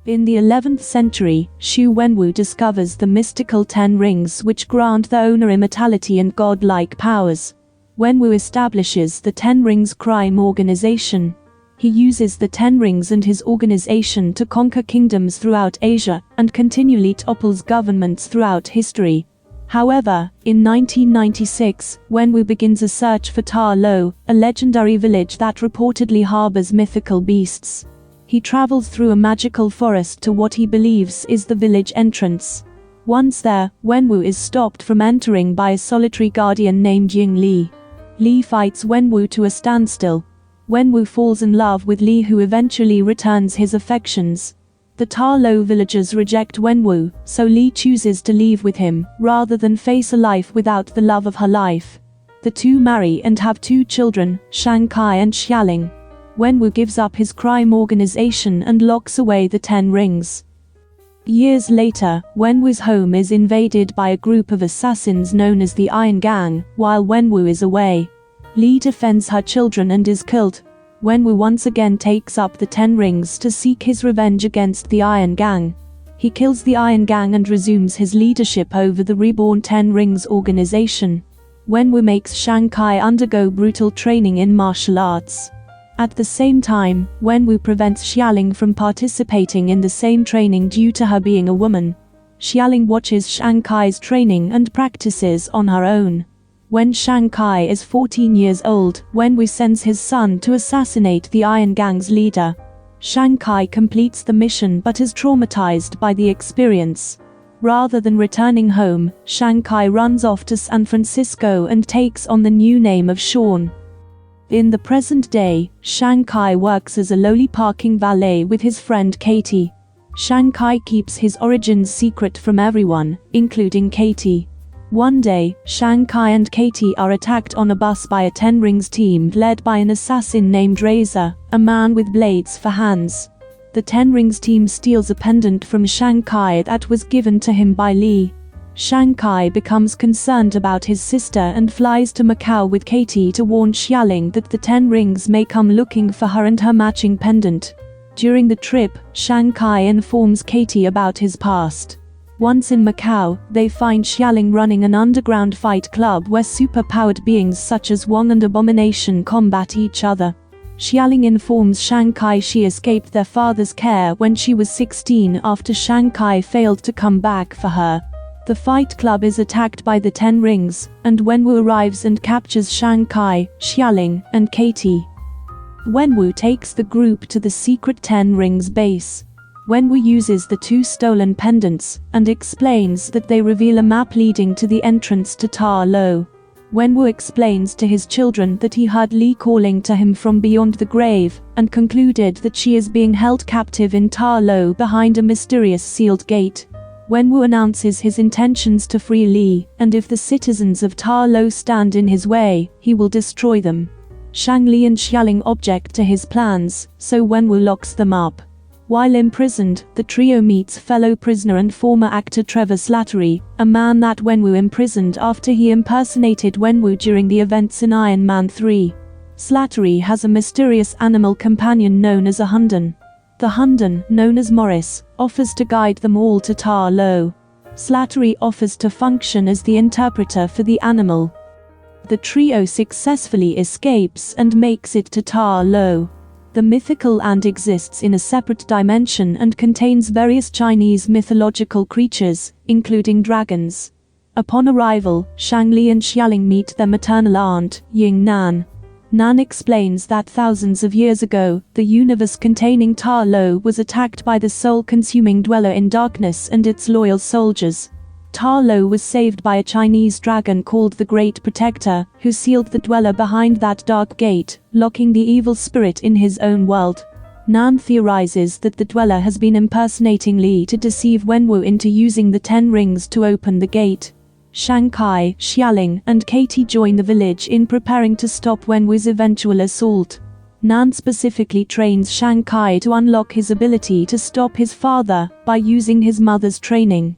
In the 11th century, Wenwu discovers the mystical 10 rings which grant the owner immortality and godlike powers. Wenwu establishes the 10 rings crime organization. He uses the 10 rings and his organization to conquer kingdoms throughout Asia and continually topples governments throughout history. However, in 1996, Wenwu begins a search for Ta Lo, a legendary village that reportedly harbors mythical beasts. He travels through a magical forest to what he believes is the village entrance. Once there, Wenwu is stopped from entering by a solitary guardian named Ying Li. Li fights Wenwu to a standstill. Wenwu falls in love with Li, who eventually returns his affections. The Ta Lo villagers reject Wenwu, so Li chooses to leave with him, rather than face a life without the love of her life. The two marry and have 2 children, Shang-Chi and Xialing. Wenwu gives up his crime organization and locks away the 10 rings. Years later, Wenwu's home is invaded by a group of assassins known as the Iron Gang, while Wenwu is away. Li defends her children and is killed. Wenwu once again takes up the 10 rings to seek his revenge against the Iron Gang. He kills the Iron Gang and resumes his leadership over the reborn 10 Rings organization. Wenwu makes Shang-Chi undergo brutal training in martial arts. At the same time, Wenwu prevents Xialing from participating in the same training due to her being a woman. Xialing watches Shang-Chi's training and practices on her own. When Shang-Chi is 14 years old, Wenwu sends his son to assassinate the Iron Gang's leader. Shang-Chi completes the mission but is traumatized by the experience. Rather than returning home, Shang-Chi runs off to San Francisco and takes on the new name of Shaun. In the present day, Shang-Chi works as a lowly parking valet with his friend Katie. Shang-Chi keeps his origins secret from everyone, including Katie. One day, Shang-Chi and Katie are attacked on a bus by a 10 Rings team led by an assassin named Razor, a man with blades for hands. The 10 Rings team steals a pendant from Shang-Chi that was given to him by Li. Shang-Chi becomes concerned about his sister and flies to Macau with Katie to warn Xialing that the 10 Rings may come looking for her and her matching pendant. During the trip, Shang-Chi informs Katie about his past. Once in Macau, they find Xialing running an underground fight club where super-powered beings such as Wong and Abomination combat each other. Xialing informs Shang-Chi she escaped their father's care when she was 16 after Shang-Chi failed to come back for her. The fight club is attacked by the 10 Rings, and Wenwu arrives and captures Shang-Chi, Xialing, and Katie. Wenwu takes the group to the secret 10 Rings base. Wenwu uses the 2 stolen pendants, and explains that they reveal a map leading to the entrance to Ta Lo. Wenwu explains to his children that he heard Li calling to him from beyond the grave, and concluded that she is being held captive in Ta Lo behind a mysterious sealed gate. Wenwu announces his intentions to free Li, and if the citizens of Ta Lo stand in his way, he will destroy them. Shang Li and Xialing object to his plans, so Wenwu locks them up. While imprisoned, the trio meets fellow prisoner and former actor Trevor Slattery, a man that Wenwu imprisoned after he impersonated Wenwu during the events in Iron Man 3. Slattery has a mysterious animal companion known as a Hundan. The Hundan, known as Morris, offers to guide them all to Ta Lo. Slattery offers to function as the interpreter for the animal. The trio successfully escapes and makes it to Ta Lo. The mythical land exists in a separate dimension and contains various Chinese mythological creatures, including dragons. Upon arrival, Shang Li and Xialing meet their maternal aunt, Ying Nan. Nan explains that thousands of years ago, the universe containing Ta Lo was attacked by the soul-consuming dweller in darkness and its loyal soldiers. Ta Lo was saved by a Chinese dragon called the Great Protector, who sealed the dweller behind that dark gate, locking the evil spirit in his own world. Nan theorizes that the dweller has been impersonating Li to deceive Wenwu into using the 10 Rings to open the gate. Shang-Chi, Xialing, and Katie join the village in preparing to stop Wenwu's eventual assault. Nan specifically trains Shang-Chi to unlock his ability to stop his father by using his mother's training.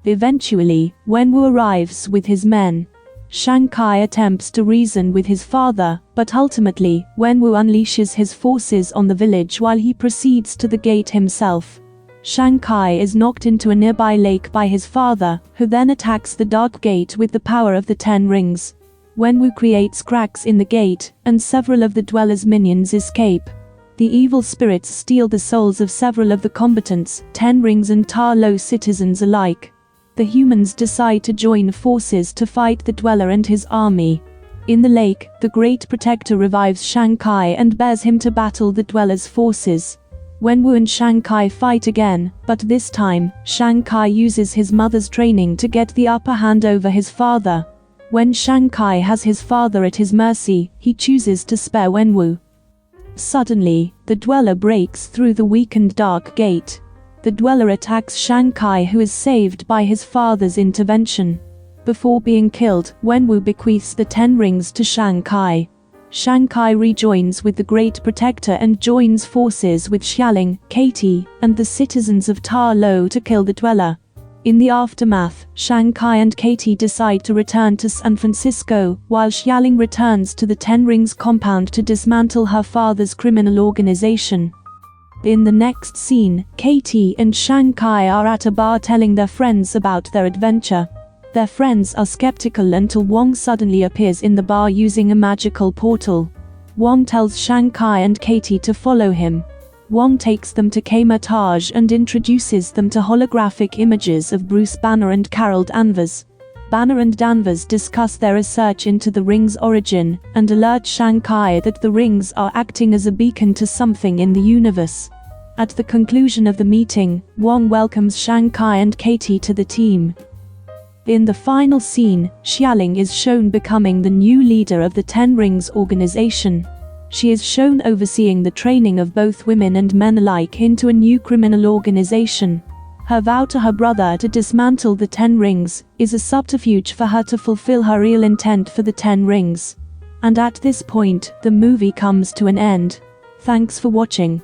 Eventually, Wenwu arrives with his men. Shang-Chi attempts to reason with his father, but ultimately, Wenwu unleashes his forces on the village while he proceeds to the gate himself. Shang-Chi is knocked into a nearby lake by his father, who then attacks the dark gate with the power of the 10 rings. Wenwu creates cracks in the gate, and several of the dwellers' minions escape. The evil spirits steal the souls of several of the combatants, 10 rings and Ta Lo citizens alike. The humans decide to join forces to fight the dweller and his army. In the lake, the Great Protector revives Shang-Chi and bears him to battle the dwellers' forces. Wenwu and Shang-Chi fight again, but this time, Shang-Chi uses his mother's training to get the upper hand over his father. When Shang-Chi has his father at his mercy, he chooses to spare Wenwu. Suddenly, the dweller breaks through the weakened dark gate. The dweller attacks Shang-Chi, who is saved by his father's intervention. Before being killed, Wenwu bequeaths the 10 rings to Shang-Chi. Shang-Chi rejoins with the Great Protector and joins forces with Xialing, Katie, and the citizens of Ta Lo to kill the dweller. In the aftermath, Shang-Chi and Katie decide to return to San Francisco, while Xialing returns to the 10 Rings compound to dismantle her father's criminal organization. In the next scene, Katie and Shang-Chi are at a bar telling their friends about their adventure. Their friends are skeptical until Wong suddenly appears in the bar using a magical portal. Wong tells Shang-Chi and Katie to follow him. Wong takes them to K-Matage and introduces them to holographic images of Bruce Banner and Carol Danvers. Banner and Danvers discuss their research into the rings' origin and alert Shang-Chi that the rings are acting as a beacon to something in the universe. At the conclusion of the meeting, Wong welcomes Shang-Chi and Katie to the team. In the final scene, Xialing is shown becoming the new leader of the 10 Rings organization. She is shown overseeing the training of both women and men alike into a new criminal organization. Her vow to her brother to dismantle the 10 Rings is a subterfuge for her to fulfill her real intent for the 10 Rings. And at this point, the movie comes to an end. Thanks for watching.